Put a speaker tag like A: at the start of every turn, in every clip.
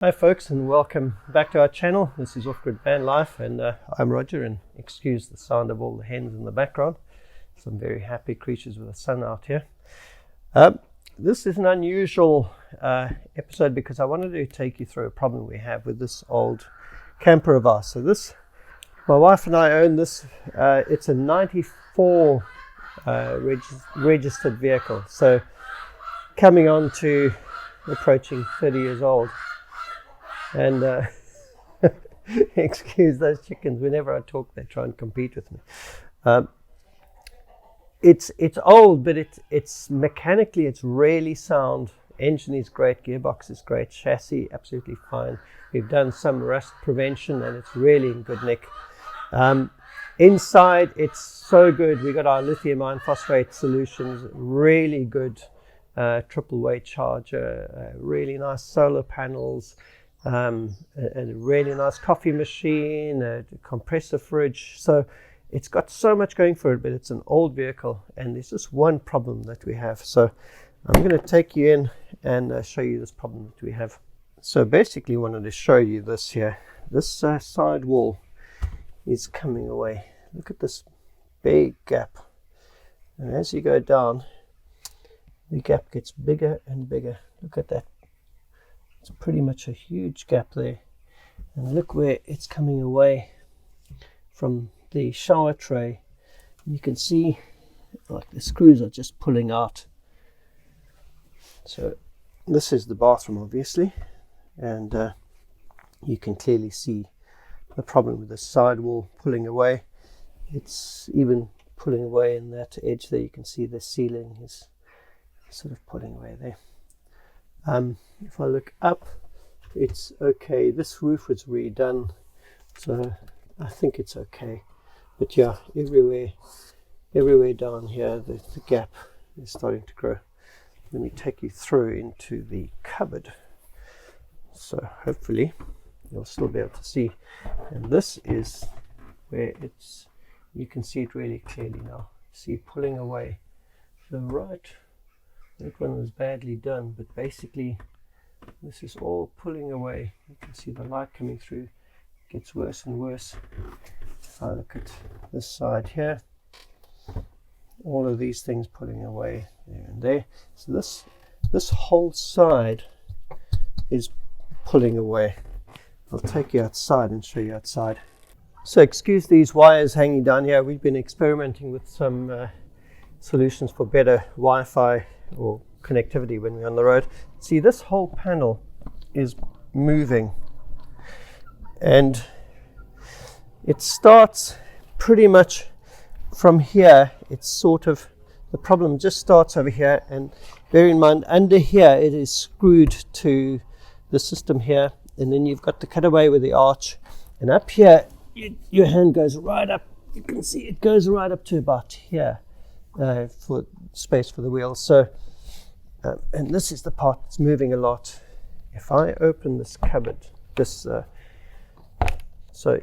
A: Hi folks, and welcome back to our channel. This is Offgrid Van Life, and I'm Roger, and excuse the sound of all the hens in the background. Some very happy creatures with the sun out here. This is an unusual episode because I wanted to take you through a problem we have with this old camper of ours. So this, my wife and I own this. It's a 94 registered vehicle, so coming on to approaching 30 years old. And excuse those chickens, whenever I talk they try and compete with me. It's old, but it's mechanically it's really sound. Engine is great, gearbox is great, chassis absolutely fine. We've done some rust prevention and it's really in good nick. Inside it's so good. We got our lithium iron phosphate solutions, really good triple weight charger, really nice solar panels, a really nice coffee machine, a compressor fridge. So it's got so much going for it, but it's an old vehicle and there's just one problem that we have. So I'm going to take you in and show you this problem that we have. So basically I wanted to show you this here. This side wall is coming away. Look at this big gap, and as you go down the gap gets bigger and bigger. Look at that. It's pretty much a huge gap there, and look where it's coming away from the shower tray. You can see like the screws are just pulling out. So this is the bathroom obviously, and you can clearly see the problem with the side wall pulling away. It's even pulling away in that edge there. You can see the ceiling is sort of pulling away there. If I look up, it's okay. This roof was redone, so I think it's okay. But yeah, everywhere down here, the gap is starting to grow. Let me take you through into the cupboard. So hopefully you'll still be able to see. And this is where you can see it really clearly now. See, pulling away. So that one was badly done, but basically this is all pulling away. You can see the light coming through. It gets worse and worse. If I look at this side here, all of these things pulling away there and there. So this whole side is pulling away. I'll take you outside and show you outside. So excuse these wires hanging down here. We've been experimenting with some solutions for better Wi-Fi or connectivity when we're on the road. See, this whole panel is moving, and it starts pretty much from here. It's sort of, the problem just starts over here, and bear in mind under here it is screwed to the system here, and then you've got the cutaway with the arch, and up here your hand goes right up. You can see it goes right up to about here for space for the wheels. So and this is the part that's moving a lot. If I open this cupboard, so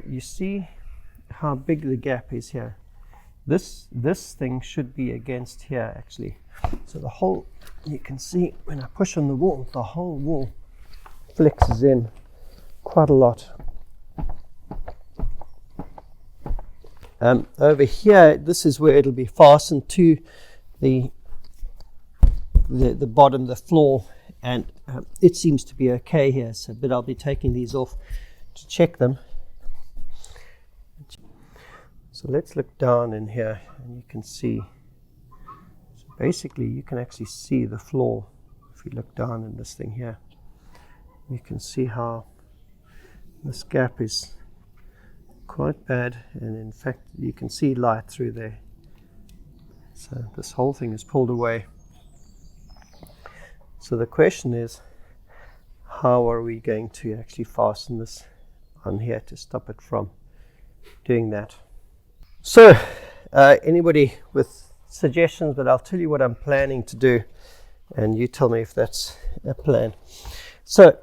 A: you see how big the gap is here. This thing should be against here actually. So the whole, you can see when I push on the wall, the whole wall flexes in quite a lot. Over here, this is where it'll be fastened to the bottom, the floor, and it seems to be okay here. So, but I'll be taking these off to check them. So let's look down in here, and you can see. So basically, you can actually see the floor. If you look down in this thing here, you can see how this gap is quite bad, and in fact you can see light through there. So this whole thing is pulled away. So the question is, how are we going to actually fasten this on here to stop it from doing that? So anybody with suggestions, but I'll tell you what I'm planning to do, and you tell me if that's a plan. So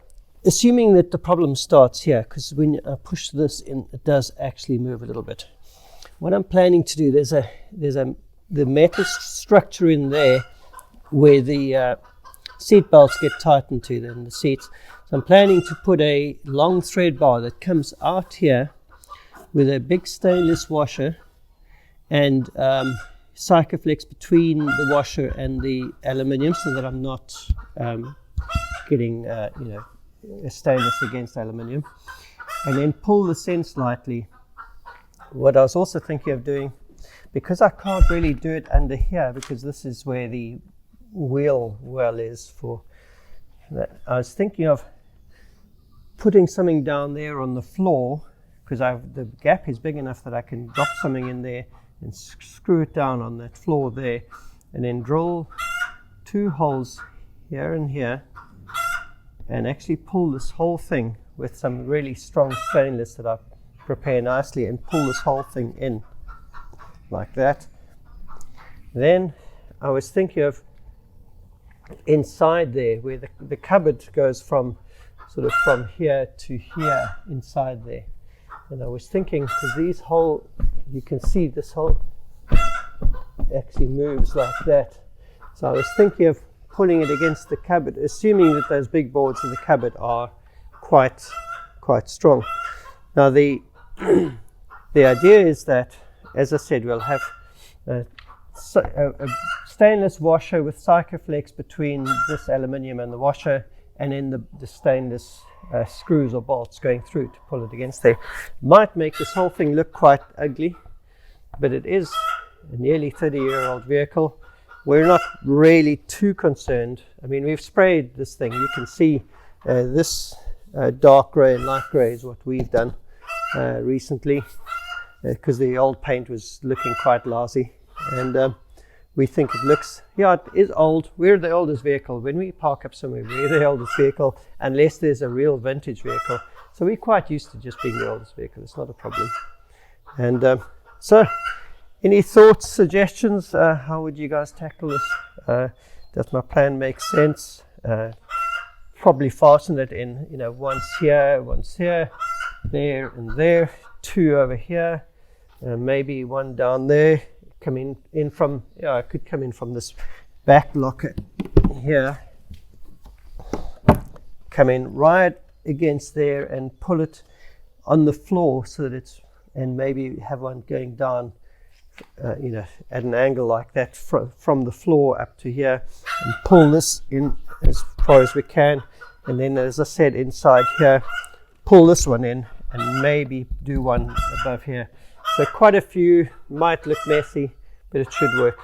A: assuming that the problem starts here, because when I push this in, it does actually move a little bit. What I'm planning to do, there's the metal structure in there where the seat belts get tightened to them, the seats. So I'm planning to put a long thread bar that comes out here with a big stainless washer and Sikaflex between the washer and the aluminium, so that I'm not getting a stainless against aluminium, and then pull this in slightly. What I was also thinking of doing, because I can't really do it under here because this is where the wheel well is for that, I was thinking of putting something down there on the floor, because the gap is big enough that I can drop something in there and screw it down on that floor there, and then drill 2 holes here and here, and actually pull this whole thing with some really strong stainless that I prepare nicely, and pull this whole thing in like that. Then I was thinking of inside there where the cupboard goes from sort of from here to here inside there. And I was thinking, because these whole, you can see this whole actually moves like that. So I was thinking of pulling it against the cupboard, assuming that those big boards in the cupboard are quite strong. Now the idea is that, as I said, we'll have a stainless washer with Sikaflex between this aluminium and the washer, and then the stainless screws or bolts going through to pull it against there. Might make this whole thing look quite ugly, but it is a nearly 30-year-old vehicle. We're not really too concerned. I mean, we've sprayed this thing. You can see this dark grey and light grey is what we've done recently, because the old paint was looking quite lousy, and we think it looks, it is old. We're the oldest vehicle. When we park up somewhere, we're the oldest vehicle, unless there's a real vintage vehicle. So we're quite used to just being the oldest vehicle. It's not a problem. And so, any thoughts, suggestions? How would you guys tackle this? Does my plan make sense? Probably fasten it in, once here, there and there, 2 over here, maybe 1 down there. Come in from, I could come in from this back locker here, come in right against there and pull it on the floor so that it's, and maybe have one going down, at an angle like that from the floor up to here, and pull this in as far as we can, and then, as I said, inside here, pull this one in, and maybe do one above here. So quite a few, might look messy, but it should work.